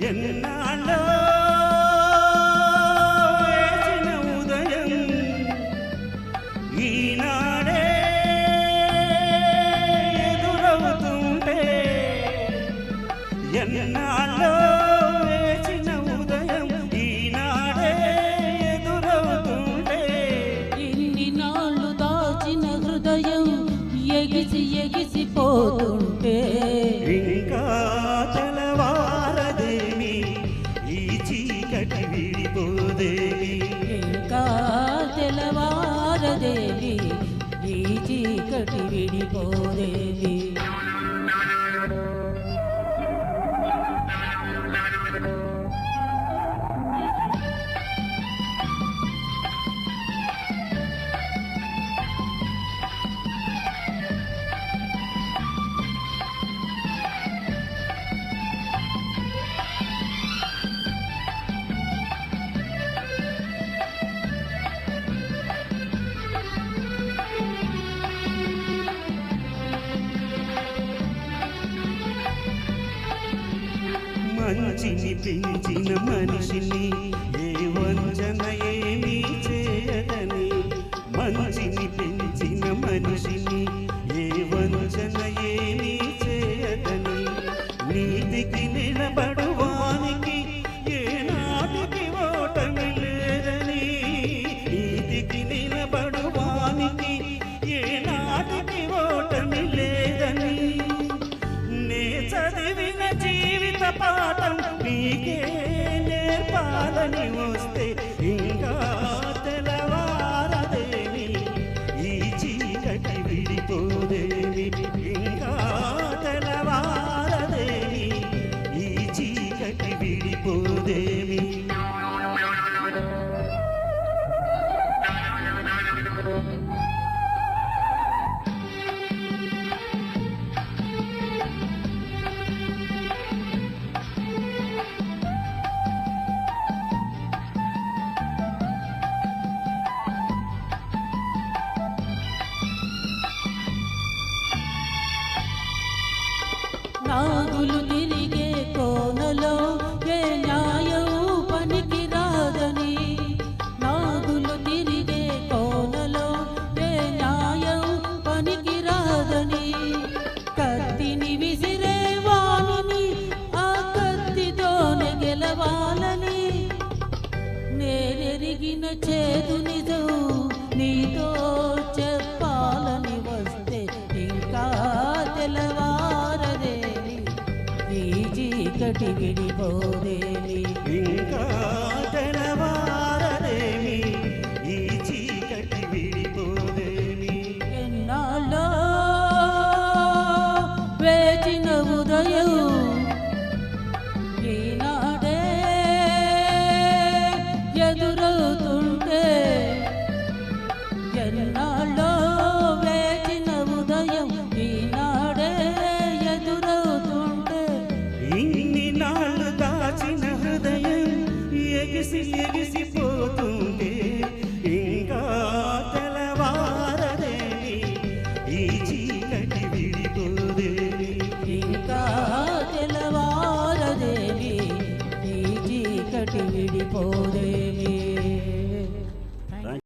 ఎన్నాళ్ళో వేచిన ఉదయం ఈనాడే ఎదురవుతుంటే, ఎన్నాళ్ళో వేచిన ఉదయం ఈనాడే ఎదురవుతుంటే, ఇన్ని నాళ్ళు దాచిన హృదయం ఎగిసి ఎగిసిపోతుంటే, ఇంకా తెలవారదేమి ఈ చీకటి విడిపోదేవి, ఇంకా తెలవారదేవి ఈ చీకటి విడిపోదేవి. మంచిని పెంచిన మనిషిని ఏ వంచన ఏమీ చేయదని, మంచిని పెంచిన మనిషిని ఏ వంచన ఏమీ చేయదని, నీతికి నిలబడువానికి ఏనాటికి ఓటమి లేదని, నీతికి నిలబడువానికి ఏనాటికి ఓటమి లేదని, నే చదివిన జీవిత పాఠం నీకే నేర్పాలని వస్తే, ఇంకా తెలవారదేవి ఈ చీకటి విడిపోదేవి, ఇంకా తెలవారదేవి ఈ చీకటి విడిపోదేవి. నాగులు తిరిగే కోనలో ఏ న్యాయం పనికి రాదని, నాగులు తిరిగే కోనలో ఏ న్యాయం పనికి రాదని, కత్తిని విసిరే వాణిని ఆ కత్తితోనే గెలవాలని, నేనెరిగిన చేదు నిజం నీతో చెప్పాలని వస్తే, ఇంకా తెలవారదేవి ఈ చీకటి విడిపోదేవి, ఇంకా తెలవారదేవి ఈ చీకటి విడిపోదేవి. ఎన్నాళ్ళో వేచిన ఉదయం ఈనాడే ఎదురవుతుంటే, ఎన్నాళ్ళో వేచిన ఉదయం ఈనాడే ఎదురవుతుంటే, ఇన్ని నాళ్ళు దాచిన హృదయం ఎగిసి ఎగిసి